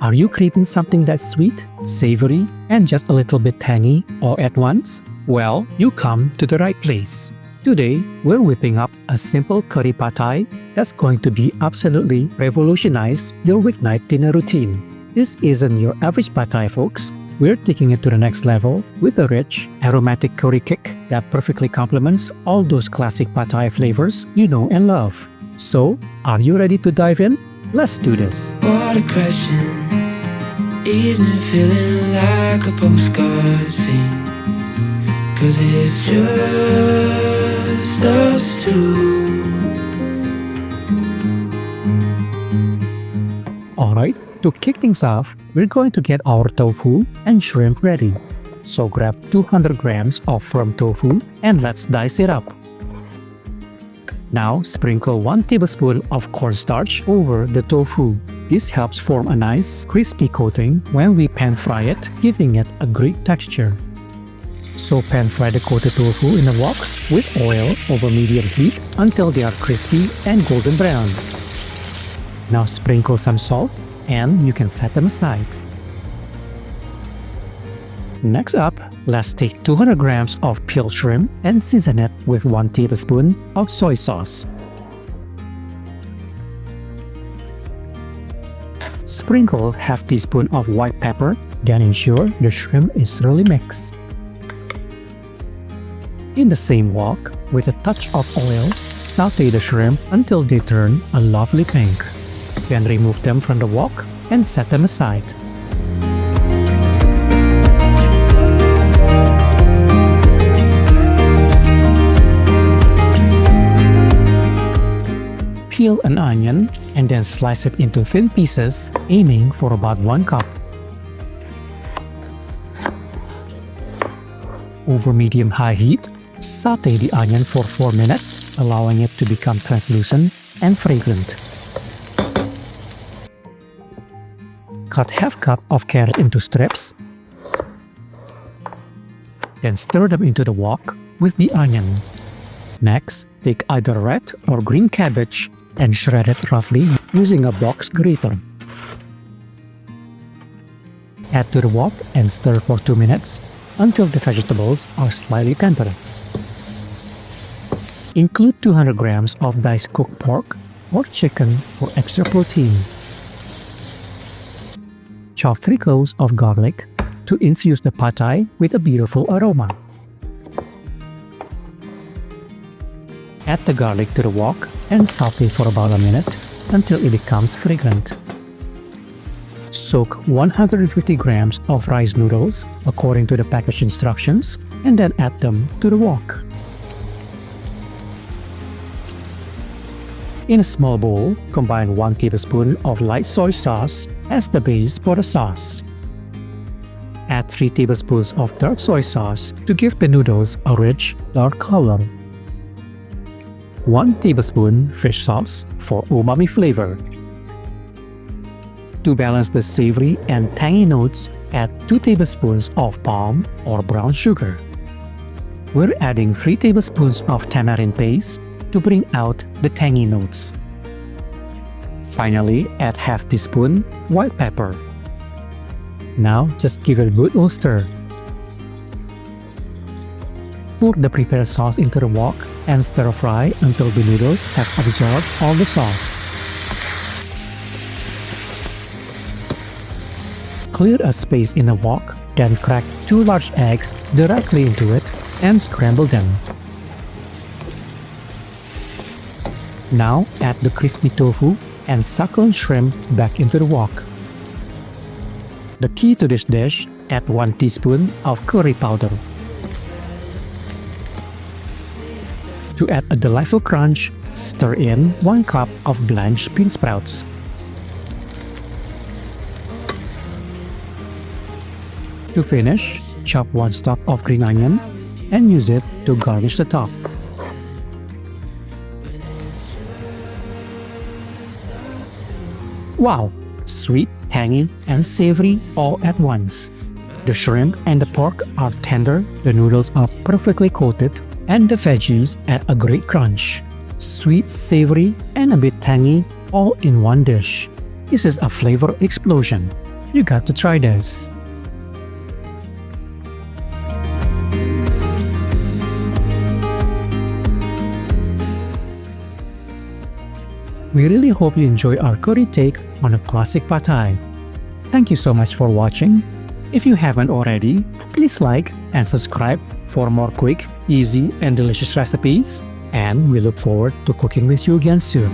Are you craving something that's sweet, savory, and just a little bit tangy all at once? Well, you come to the right place. Today, we're whipping up a simple curry pad thai that's going to be absolutely revolutionize your weeknight dinner routine. This isn't your average pad thai, folks. We're taking it to the next level with a rich, aromatic curry kick that perfectly complements all those classic pad thai flavors you know and love. So, are you ready to dive in? Let's do this. Water crashing, evening feeling like a postcard scene. 'Cause it's just us two. Alright, to kick things off, we're going to get our tofu and shrimp ready. So grab 200 grams of firm tofu and let's dice it up. Now sprinkle 1 tablespoon of cornstarch over the tofu. This helps form a nice, crispy coating when we pan fry it, giving it a great texture. So pan fry the coated tofu in a wok with oil over medium heat until they are crispy and golden brown. Now sprinkle some salt and you can set them aside. Next up, let's take 200 grams of peeled shrimp and season it with 1 tablespoon of soy sauce. Sprinkle half teaspoon of white pepper, then ensure the shrimp is thoroughly mixed. In the same wok, with a touch of oil, saute the shrimp until they turn a lovely pink. Then remove them from the wok and set them aside. Peel an onion and then slice it into thin pieces, aiming for about 1 cup. Over medium-high heat, saute the onion for 4 minutes, allowing it to become translucent and fragrant. Cut half cup of carrot into strips. Then stir them into the wok with the onion. Next, take either red or green cabbage and shred it roughly using a box grater. Add to the wok and stir for 2 minutes until the vegetables are slightly tender. Include 200 grams of diced cooked pork or chicken for extra protein. Chop 3 cloves of garlic to infuse the pad thai with a beautiful aroma. Add the garlic to the wok and saute for about a minute until it becomes fragrant. Soak 150 grams of rice noodles according to the package instructions and then add them to the wok. In a small bowl, combine 1 tablespoon of light soy sauce as the base for the sauce. Add 3 tablespoons of dark soy sauce to give the noodles a rich, dark color. 1 tablespoon fish sauce for umami flavor. To balance the savory and tangy notes, add 2 tablespoons of palm or brown sugar. We're adding 3 tablespoons of tamarind paste to bring out the tangy notes. Finally, add half teaspoon white pepper. Now, just give it a good old stir. Pour the prepared sauce into the wok and stir fry until the noodles have absorbed all the sauce. Clear a space in the wok, then crack 2 large eggs directly into it and scramble them. Now add the crispy tofu and succulent shrimp back into the wok. The key to this dish, add 1 teaspoon of curry powder. To add a delightful crunch, stir in 1 cup of blanched bean sprouts. To finish, chop 1 stalk of green onion and use it to garnish the top. Wow! Sweet, tangy, and savory all at once. The shrimp and the pork are tender, the noodles are perfectly coated, and the veggies add a great crunch. Sweet, savory, and a bit tangy all in one dish. This is a flavor explosion. You got to try this. We really hope you enjoy our curry take on a classic pad thai. Thank you so much for watching. If you haven't already, please like and subscribe for more quick, easy, and delicious recipes. And we look forward to cooking with you again soon.